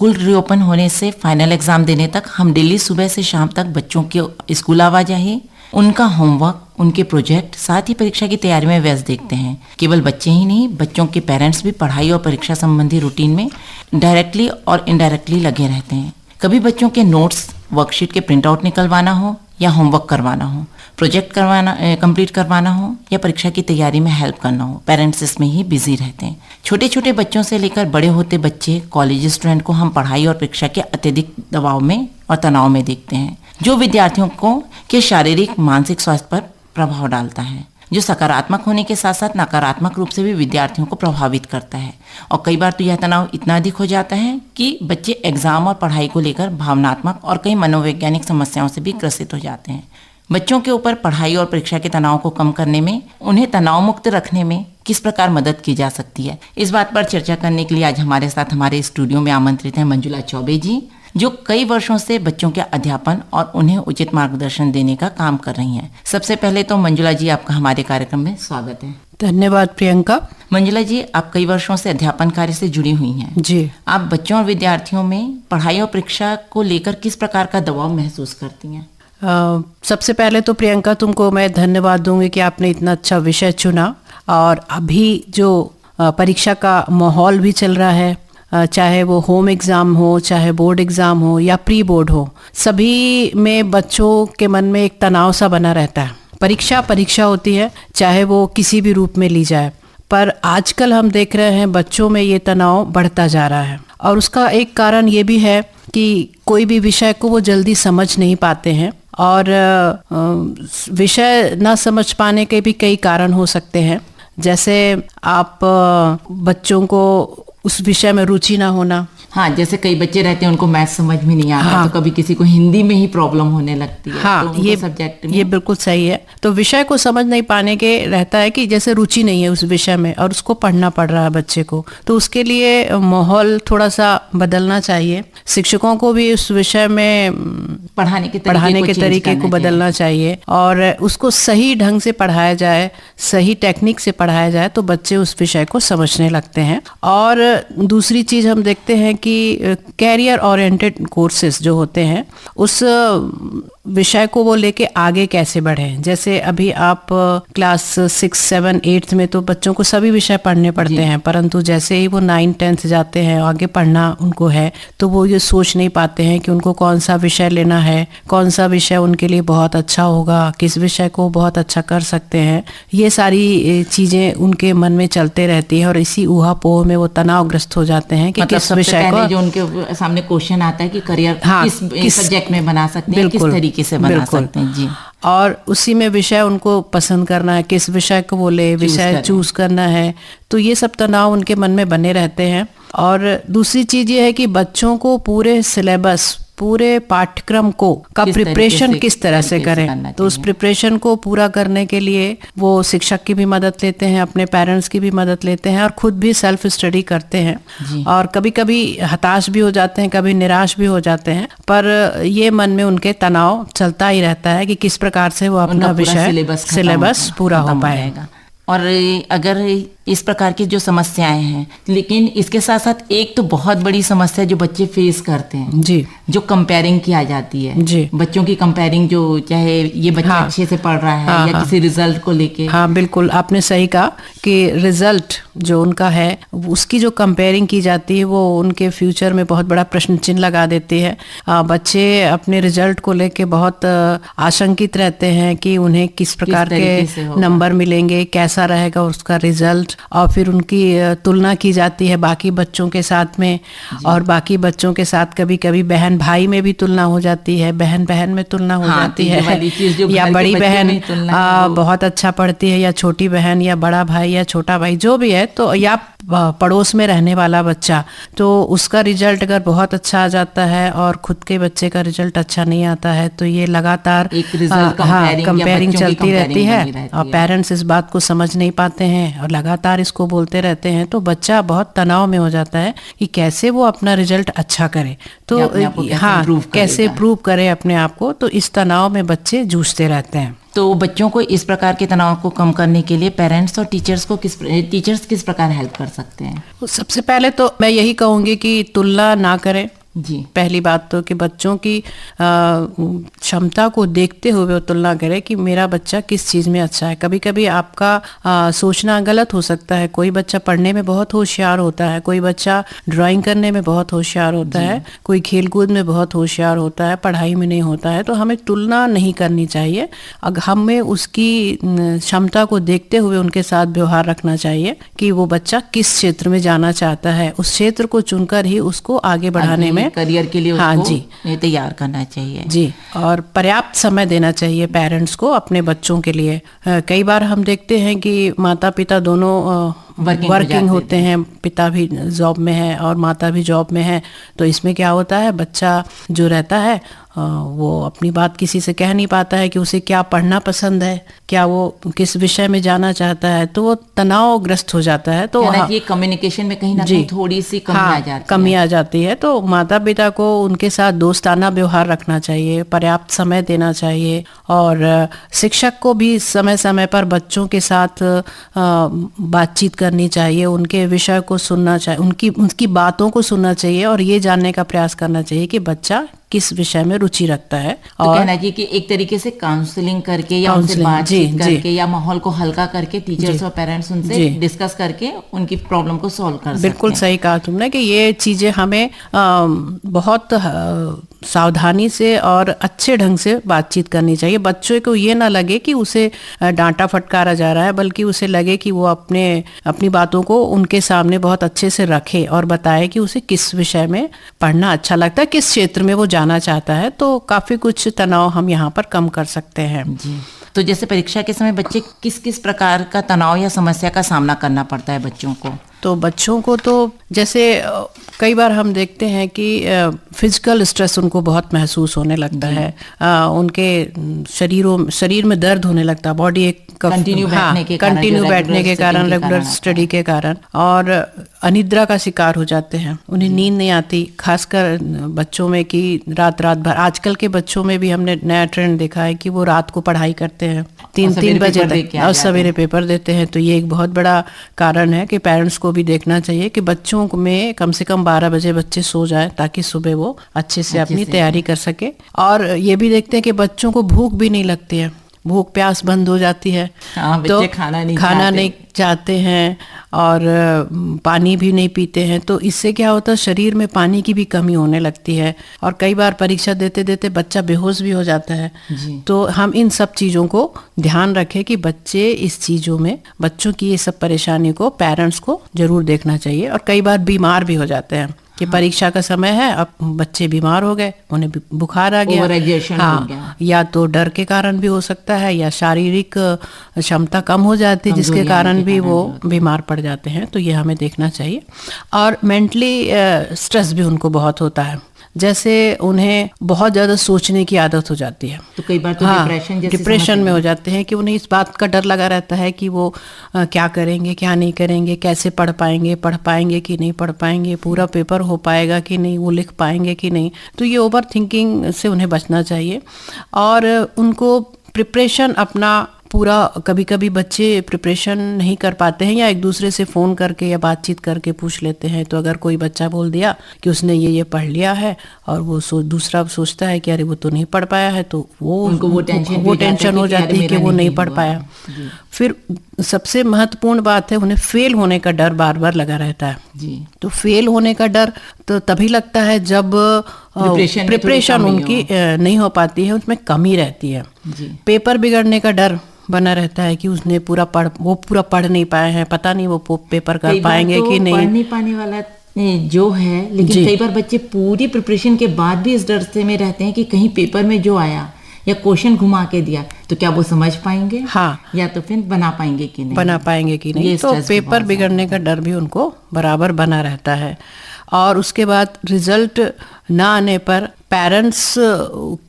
School reopen होने से final exam देने तक हम डेली सुबह से शाम तक बच्चों के स्कूल आवाजाही, उनका होमवर्क, उनके प्रोजेक्ट, साथ ही परीक्षा की तैयारी में व्यस्त देखते हैं। केवल बच्चे ही नहीं, बच्चों के पेरेंट्स भी पढ़ाई और परीक्षा संबंधी रूटीन में डायरेक्टली और इनडायरेक्टली लगे रहते हैं। कभी बच्चों के नोट्स, वर्कशीट के प्रिंट आउट निकलवाना हो या होमवर्क करवाना हो, प्रोजेक्ट कंप्लीट करवाना हो या परीक्षा की तैयारी में हेल्प करना हो, पेरेंट्स इसमें ही बिजी रहते हैं। छोटे छोटे बच्चों से लेकर बड़े होते बच्चे, कॉलेज स्टूडेंट को हम पढ़ाई और परीक्षा के अत्यधिक दबाव में और तनाव में देखते हैं, जो विद्यार्थियों को के शारीरिक मानसिक स्वास्थ्य पर प्रभाव डालता है, जो सकारात्मक होने के साथ साथ नकारात्मक रूप से भी विद्यार्थियों को प्रभावित करता है। और कई बार तो यह तनाव इतना अधिक हो जाता है कि बच्चे एग्जाम और पढ़ाई को लेकर भावनात्मक और कई मनोवैज्ञानिक समस्याओं से भी ग्रसित हो जाते हैं। बच्चों के ऊपर पढ़ाई और परीक्षा के तनाव को कम करने में, उन्हें तनाव मुक्त रखने में किस प्रकार मदद की जा सकती है, इस बात पर चर्चा करने के लिए आज हमारे साथ हमारे स्टूडियो में आमंत्रित हैं मंजुला चौबे जी, जो कई वर्षों से बच्चों के अध्यापन और उन्हें उचित मार्गदर्शन देने का काम कर रही हैं। सबसे पहले तो मंजुला जी, आपका हमारे कार्यक्रम में स्वागत है। धन्यवाद प्रियंका। मंजुला जी, आप कई वर्षों से अध्यापन कार्य से जुड़ी हुई हैं। जी। आप बच्चों और विद्यार्थियों में पढ़ाई और परीक्षा को लेकर किस प्रकार का दबाव महसूस करती हैं? सबसे पहले तो प्रियंका, तुमको मैं धन्यवाद दूंगी कि आपने इतना अच्छा विषय चुना। और अभी जो परीक्षा का माहौल भी चल रहा है, चाहे वो होम एग्ज़ाम हो, चाहे बोर्ड एग्ज़ाम हो या प्री बोर्ड हो, सभी में बच्चों के मन में एक तनाव सा बना रहता है। परीक्षा होती है, चाहे वो किसी भी रूप में ली जाए, पर आजकल हम देख रहे हैं बच्चों में ये तनाव बढ़ता जा रहा है। और उसका एक कारण ये भी है कि कोई भी विषय को वो जल्दी समझ नहीं पाते हैं, और विषय ना समझ पाने के भी कई कारण हो सकते हैं। जैसे आप बच्चों को उस विषय में रुचि ना होना। हाँ, जैसे कई बच्चे रहते हैं उनको मैथ समझ में नहीं आता। हाँ, तो कभी किसी को हिंदी में ही प्रॉब्लम होने लगती है। हाँ, तो ये सब्जेक्ट में, ये बिल्कुल सही है। तो विषय को समझ नहीं पाने के रहता है कि जैसे रुचि नहीं है उस विषय में और उसको पढ़ना पड़ रहा है बच्चे को, तो उसके लिए माहौल थोड़ा सा बदलना चाहिए। शिक्षकों को भी उस विषय में पढ़ाने के तरीके को बदलना चाहिए और उसको सही ढंग से पढ़ाया जाए, सही टेक्निक से पढ़ाया जाए, तो बच्चे उस विषय को समझने लगते हैं। और दूसरी चीज हम देखते हैं कि कैरियर ओरिएंटेड कोर्सेज जो होते हैं, उस विषय को वो लेके आगे कैसे बढ़ें। जैसे अभी आप क्लास 6, 7, 8 में तो बच्चों को सभी विषय पढ़ने पड़ते हैं, परंतु जैसे ही वो 9, 10 जाते हैं, आगे पढ़ना उनको है, तो वो ये सोच नहीं पाते हैं कि उनको कौन सा विषय लेना है, कौन सा विषय उनके लिए बहुत अच्छा होगा, किस विषय को बहुत अच्छा कर सकते हैं। ये सारी चीजें उनके मन में चलते रहती है और इसी ऊहापोह में वो तनावग्रस्त हो जाते हैं कि किस विषय को, जो उनके सामने क्वेश्चन आता है कि करियर किस सब्जेक्ट में बना सकते हैं, किस तरीके से बना सकते हैं। जी। और उसी में विषय उनको पसंद करना है, किस विषय को वो ले, विषय चूज करना है, तो ये सब तनाव उनके मन में बने रहते हैं। और दूसरी चीज ये है कि बच्चों को पूरे सिलेबस, पूरे पाठ्यक्रम को का प्रिपरेशन किस तरह से करें, तो उस प्रिपरेशन को पूरा करने के लिए वो शिक्षक की भी मदद लेते हैं, अपने पेरेंट्स की भी मदद लेते हैं और खुद भी सेल्फ स्टडी करते हैं। और कभी कभी हताश भी हो जाते हैं, कभी निराश भी हो जाते हैं, पर ये मन में उनके तनाव चलता ही रहता है कि किस प्रकार से वो अपना विषय सिलेबस पूरा हो पाएगा। और अगर इस प्रकार की जो समस्याएं हैं, लेकिन इसके साथ साथ एक तो बहुत बड़ी समस्या जो बच्चे फेस करते हैं जी, जो कंपेयरिंग की आ जाती है जी, बच्चों की कंपेयरिंग, जो चाहे ये बच्चा अच्छे से पढ़ रहा है या किसी रिजल्ट को लेके। हाँ, बिल्कुल आपने सही कहा कि रिजल्ट जो उनका है उसकी जो कंपेयरिंग की जाती है वो उनके फ्यूचर में बहुत बड़ा प्रश्न चिन्ह लगा देती है। बच्चे अपने रिजल्ट को लेके बहुत आशंकित रहते हैं कि उन्हें किस प्रकार के नंबर मिलेंगे, कैसा रहेगा उसका रिजल्ट, और फिर उनकी तुलना की जाती है बाकी बच्चों के साथ में, और बाकी बच्चों के साथ कभी कभी बहन भाई में भी तुलना हो जाती है, बहन बहन में तुलना हो जाती है, या बड़ी बहन बहुत अच्छा पढ़ती है, या छोटी बहन, या बड़ा भाई, या छोटा भाई, जो भी है, तो या पड़ोस में रहने वाला बच्चा, तो उसका रिजल्ट अगर बहुत अच्छा आ जाता है और खुद के बच्चे का रिजल्ट अच्छा नहीं आता है, तो ये लगातार कंपेयरिंग चलती रहती है और पेरेंट्स इस बात को समझ नहीं पाते हैं और लगातार इसको बोलते रहते हैं, तो बच्चा बहुत तनाव में हो जाता है कि कैसे वो अपना रिजल्ट अच्छा करे, तो हाँ कैसे प्रूव करे अपने आप को, तो इस तनाव में बच्चे जूझते रहते हैं। तो बच्चों को इस प्रकार के तनाव को कम करने के लिए पेरेंट्स और टीचर्स किस प्रकार हेल्प कर सकते हैं? सबसे पहले तो मैं यही कहूँगी कि तुलना ना करें। जी, पहली बात तो कि बच्चों की क्षमता को देखते हुए वो तुलना करें कि मेरा बच्चा किस चीज़ में अच्छा है। कभी कभी आपका सोचना गलत हो सकता है। कोई बच्चा पढ़ने में बहुत होशियार होता है, कोई बच्चा ड्राइंग करने में बहुत होशियार होता है, कोई खेलकूद में बहुत होशियार होता है, पढ़ाई में नहीं होता है। तो हमें तुलना नहीं करनी चाहिए। अगर हमें उसकी क्षमता को देखते हुए उनके साथ व्यवहार रखना चाहिए कि वो बच्चा किस क्षेत्र में जाना चाहता है, उस क्षेत्र को चुनकर ही उसको आगे बढ़ाने में करियर के लिए हाँ उसको जी तैयार करना चाहिए। जी, और पर्याप्त समय देना चाहिए पेरेंट्स को अपने बच्चों के लिए। कई बार हम देखते हैं कि माता पिता दोनों वर्किंग होते हैं, पिता भी जॉब में है और माता भी जॉब में है। तो इसमें क्या होता है, बच्चा जो रहता है वो अपनी बात किसी से कह नहीं पाता है कि उसे क्या पढ़ना पसंद है, क्या वो किस विषय में जाना चाहता है। तो वो तनावग्रस्त हो जाता है। तो ये कम्युनिकेशन में कहीं ना कहीं थोड़ी सी कमी आ जाती है। तो माता पिता को उनके साथ दोस्ताना व्यवहार रखना चाहिए, पर्याप्त समय देना चाहिए और शिक्षक को भी समय समय पर बच्चों के साथ बातचीत करनी चाहिए, उनके विषय को सुनना चाहिए, उनकी बातों को सुनना चाहिए और ये जानने का प्रयास करना चाहिए कि बच्चा किस विषय में रुचि रखता है। तो और कहना चाहिए कि एक तरीके से काउंसलिंग करके या उनसे बातचीत करके या माहौल को हल्का करके टीचर्स और पेरेंट्स उनसे डिस्कस करके उनकी प्रॉब्लम को सॉल्व कर सकते हैं। बिल्कुल सही कहा तुमने कि ये चीजें हमें बहुत सावधानी से और अच्छे ढंग से बातचीत करनी चाहिए। बच्चों को ये ना लगे कि उसे डांटा फटकारा जा रहा है, बल्कि उसे लगे कि वो अपनी बातों को उनके सामने बहुत अच्छे से रखे और बताए कि उसे किस विषय में पढ़ना अच्छा लगता है, किस क्षेत्र में वो जाना चाहता है। तो काफी कुछ तनाव हम यहाँ पर कम कर सकते हैं। जी, तो जैसे परीक्षा के समय बच्चे किस किस प्रकार का तनाव या समस्या का सामना करना पड़ता है बच्चों को? तो बच्चों को तो जैसे कई बार हम देखते हैं कि फिजिकल स्ट्रेस उनको बहुत महसूस होने लगता है। उनके शरीर में दर्द होने लगता है, बॉडी एक कंटिन्यू बैठने के कारण, रेगुलर स्टडी के कारण, और अनिद्रा का शिकार हो जाते हैं। उन्हें नींद नहीं आती, खासकर बच्चों में कि रात भर। आजकल के बच्चों में भी हमने नया ट्रेंड देखा है कि वो रात को पढ़ाई करते हैं 3 बजे तक और सवेरे पेपर देते हैं। तो ये एक बहुत बड़ा कारण है कि पेरेंट्स को भी देखना चाहिए कि बच्चों में कम से कम 12 बजे बच्चे सो जाएं ताकि सुबह वो अच्छे से अपनी तैयारी कर सके। और ये भी देखते हैं कि बच्चों को भूख भी नहीं लगती है, भूख प्यास बंद हो जाती है। तो खाना नहीं चाहते हैं और पानी भी नहीं पीते हैं। तो इससे क्या होता है, शरीर में पानी की भी कमी होने लगती है और कई बार परीक्षा देते देते बच्चा बेहोश भी हो जाता है। तो हम इन सब चीज़ों को ध्यान रखें कि बच्चों की ये सब परेशानी को पेरेंट्स को जरूर देखना चाहिए। और कई बार बीमार भी हो जाते हैं कि परीक्षा का समय है, अब बच्चे बीमार हो गए, उन्हें बुखार आ गया, हो गया। या तो डर के कारण भी हो सकता है या शारीरिक क्षमता कम हो जाती है जिसके कारण भी वो बीमार पड़ जाते हैं। तो ये हमें देखना चाहिए। और मेंटली स्ट्रेस भी उनको बहुत होता है, जैसे उन्हें बहुत ज़्यादा सोचने की आदत हो जाती है। तो कई बार तो डिप्रेशन में हो जाते हैं कि उन्हें इस बात का डर लगा रहता है कि वो क्या करेंगे, क्या नहीं करेंगे, कैसे पढ़ पाएंगे कि नहीं पढ़ पाएंगे, पूरा पेपर हो पाएगा कि नहीं, वो लिख पाएंगे कि नहीं। तो ये ओवर थिंकिंग से उन्हें बचना चाहिए। और उनको प्रिपरेशन अपना पूरा, कभी कभी बच्चे प्रिपरेशन नहीं कर पाते हैं या एक दूसरे से फ़ोन करके या बातचीत करके पूछ लेते हैं। तो अगर कोई बच्चा बोल दिया कि उसने ये पढ़ लिया है और वो दूसरा सोचता है कि अरे वो तो नहीं पढ़ पाया है, तो वो टेंशन हो जाती है कि वो नहीं पढ़ पाया। फिर सबसे महत्वपूर्ण बात है, उन्हें फेल होने का डर बार बार लगा रहता है। तो फेल होने का डर तो तभी लगता है जब प्रिपरेशन उनकी नहीं हो पाती है, उसमें कमी रहती है। पेपर बिगड़ने का डर बना रहता है कि उसने पूरा पढ़ नहीं पाए हैं, पता नहीं वो पेपर कर पाएंगे कि नहीं। पढ़ नहीं पाने वाला जो है, लेकिन कई बार बच्चे पूरी प्रिपरेशन के बाद भी इस डर से में रहते हैं कि कहीं पेपर में जो आया या क्वेश्चन घुमा के दिया तो क्या वो समझ पाएंगे, या तो फिर बना पाएंगे कि नहीं। तो पेपर बिगड़ने का डर भी उनको बराबर बना रहता है। और उसके बाद रिजल्ट ना आने पर पेरेंट्स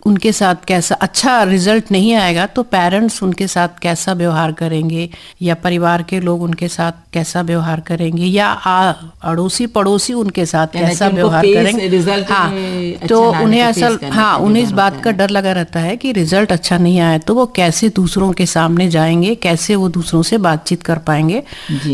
उनके साथ कैसा, अच्छा रिजल्ट नहीं आएगा तो पेरेंट्स उनके साथ कैसा व्यवहार करेंगे, या परिवार के लोग उनके साथ कैसा व्यवहार करेंगे, या अड़ोसी पड़ोसी उनके साथ कैसा व्यवहार करेंगे। हाँ, तो उन्हें असल उन्हें इस बात का डर लगा रहता है कि रिजल्ट अच्छा नहीं आया तो वो कैसे दूसरों के सामने जाएंगे, कैसे वो दूसरों से बातचीत कर पाएंगे।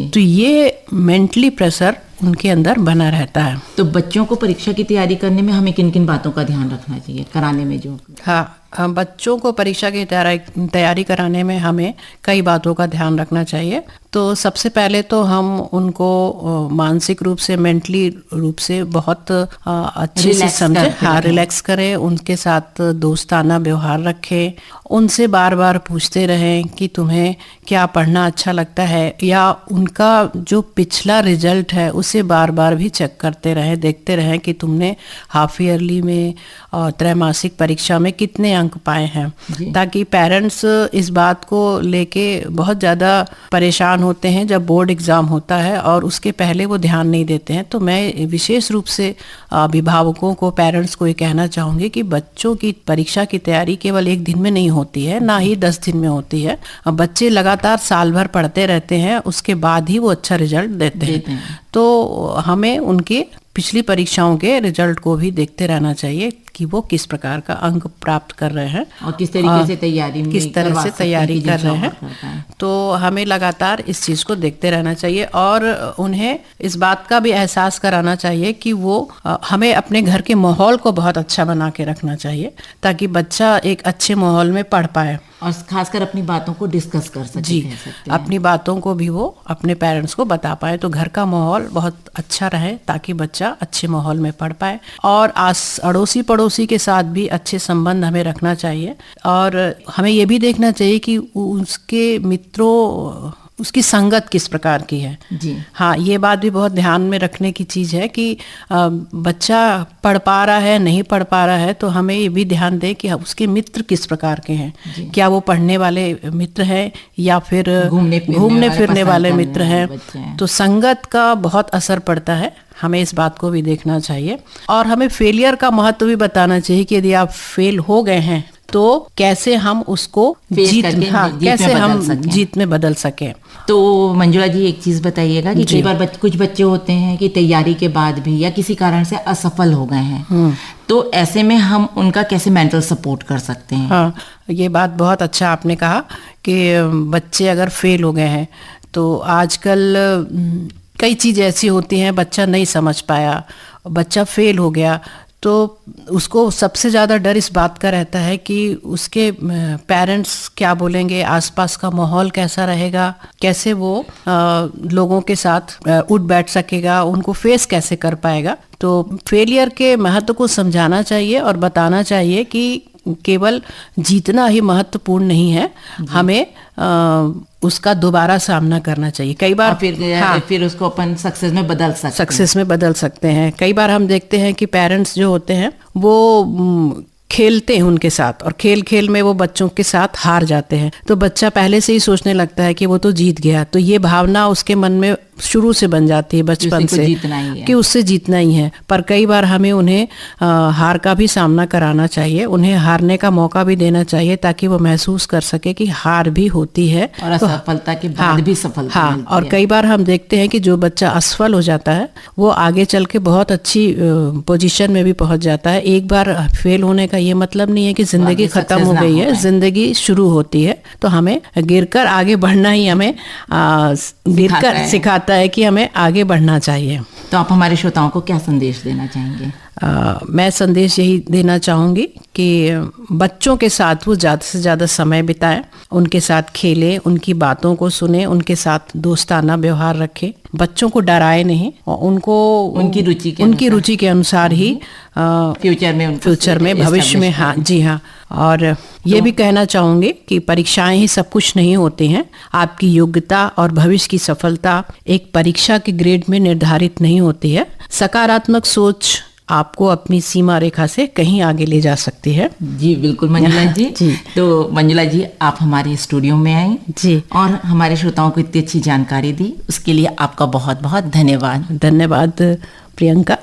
तो ये मेंटली प्रेशर उनके अंदर बना रहता है। तो बच्चों को परीक्षा की तैयारी करने में हमें किन किन बातों का ध्यान रखना चाहिए, कराने में जो? हाँ, बच्चों को परीक्षा की तैयारी कराने में हमें कई बातों का ध्यान रखना चाहिए। तो सबसे पहले तो हम उनको मानसिक रूप से, मेंटली रूप से बहुत अच्छे से समझें, हाँ, रिलैक्स करें, उनके साथ दोस्ताना व्यवहार रखें, उनसे बार बार पूछते रहें कि तुम्हें क्या पढ़ना अच्छा लगता है, या उनका जो पिछला रिजल्ट है उसे बार बार भी चेक करते रहें, देखते रहें कि तुमने हाफ ईयरली में और त्रैमासिक परीक्षा में कितने अंक पाए हैं, ताकि पेरेंट्स इस बात को लेके बहुत ज़्यादा परेशान होते हैं जब बोर्ड एग्ज़ाम होता है और उसके पहले वो ध्यान नहीं देते हैं। तो मैं विशेष रूप से अभिभावकों को, पेरेंट्स को ये कहना चाहूँगी कि बच्चों की परीक्षा की तैयारी केवल एक दिन में नहीं होती है, ना ही 10 दिन में होती है। बच्चे लगातार साल भर पढ़ते रहते हैं, उसके बाद ही वो अच्छा रिजल्ट देते हैं। तो हमें उनके पिछली परीक्षाओं के रिजल्ट को भी देखते रहना चाहिए कि वो किस प्रकार का अंक प्राप्त कर रहे हैं और किस तरीके से तैयारी कर रहे हैं। तो हमें लगातार इस चीज़ को देखते रहना चाहिए और उन्हें इस बात का भी एहसास कराना चाहिए कि वो हमें अपने घर के माहौल को बहुत अच्छा बना के रखना चाहिए, ताकि बच्चा एक अच्छे माहौल में पढ़ पाए और खासकर अपनी बातों को डिस्कस कर सके। जी, अपनी बातों को भी वो अपने पेरेंट्स को बता पाए। तो घर का माहौल बहुत अच्छा रहे ताकि बच्चा अच्छे माहौल में पढ़ पाए। और अड़ोसी पड़ोसी के साथ भी अच्छे संबंध हमें रखना चाहिए और हमें ये भी देखना चाहिए कि उसके मित्रों, उसकी संगत किस प्रकार की है। जी हाँ, ये बात भी बहुत ध्यान में रखने की चीज़ है कि बच्चा पढ़ पा रहा है, नहीं पढ़ पा रहा है, तो हमें ये भी ध्यान दें कि उसके मित्र किस प्रकार के हैं। क्या वो पढ़ने वाले मित्र हैं या फिर घूमने फिरने वाले मित्र हैं। तो संगत का बहुत असर पड़ता है, हमें इस बात को भी देखना चाहिए। और हमें फेलियर का महत्व भी बताना चाहिए कि यदि आप फेल हो गए हैं तो कैसे हम उसको जीत में बदल सकें। तो मंजुला जी, एक चीज बताइएगा कि कई बार कुछ बच्चे होते हैं कि तैयारी के बाद भी या किसी कारण से असफल हो गए हैं, तो ऐसे में हम उनका कैसे मेंटल सपोर्ट कर सकते हैं? हाँ, ये बात बहुत अच्छा आपने कहा कि बच्चे अगर फेल हो गए हैं तो आजकल कई चीज़ ऐसी होती हैं, बच्चा नहीं समझ पाया, बच्चा फेल हो गया, तो उसको सबसे ज़्यादा डर इस बात का रहता है कि उसके पेरेंट्स क्या बोलेंगे, आसपास का माहौल कैसा रहेगा, कैसे वो लोगों के साथ उठ बैठ सकेगा, उनको फेस कैसे कर पाएगा। तो फेलियर के महत्व को समझाना चाहिए और बताना चाहिए कि केवल जीतना ही महत्वपूर्ण नहीं है, हमें उसका दोबारा सामना करना चाहिए। कई बार फिर उसको अपन सक्सेस में बदल सकते हैं। कई बार हम देखते हैं कि पेरेंट्स जो होते हैं वो खेलते हैं उनके साथ और खेल खेल में वो बच्चों के साथ हार जाते हैं, तो बच्चा पहले से ही सोचने लगता है कि वो तो जीत गया। तो ये भावना उसके मन में शुरू से बन जाती है बचपन से कि उससे जीतना ही है। पर कई बार हमें उन्हें हार का भी सामना कराना चाहिए, उन्हें हारने का मौका भी देना चाहिए ताकि वो महसूस कर सके कि हार भी होती है और असफलता के बाद भी सफलता मिलती है। और कई बार हम देखते हैं कि जो बच्चा असफल हो जाता है वो आगे चल के बहुत अच्छी पोजीशन में भी पहुंच जाता है। एक बार फेल होने का ये मतलब नहीं है कि जिंदगी खत्म हो गई है, जिंदगी शुरू होती है। तो हमें गिरकर आगे बढ़ना ही हमें गिरकर सिखाता है कि हमें आगे बढ़ना चाहिए। तो आप हमारे श्रोताओं को क्या संदेश देना चाहेंगे? मैं संदेश यही देना चाहूँगी कि बच्चों के साथ वो ज़्यादा से ज़्यादा समय बिताएं, उनके साथ खेलें, उनकी बातों को सुने, उनके साथ दोस्ताना व्यवहार रखें, बच्चों को डराए नहीं और उनको उनकी रुचि के अनुसार ही फ्यूचर में भविष्य में हाँ। और ये भी कहना चाहूँगी कि परीक्षाएं ही सब कुछ नहीं होती हैं। आपकी योग्यता और भविष्य की सफलता एक परीक्षा के ग्रेड में निर्धारित नहीं होती है। सकारात्मक सोच आपको अपनी सीमा रेखा से कहीं आगे ले जा सकती है। जी बिल्कुल मंजुला जी। तो मंजुला जी, आप हमारे स्टूडियो में आई जी और हमारे श्रोताओं को इतनी अच्छी जानकारी दी, उसके लिए आपका बहुत बहुत धन्यवाद। धन्यवाद प्रियंका।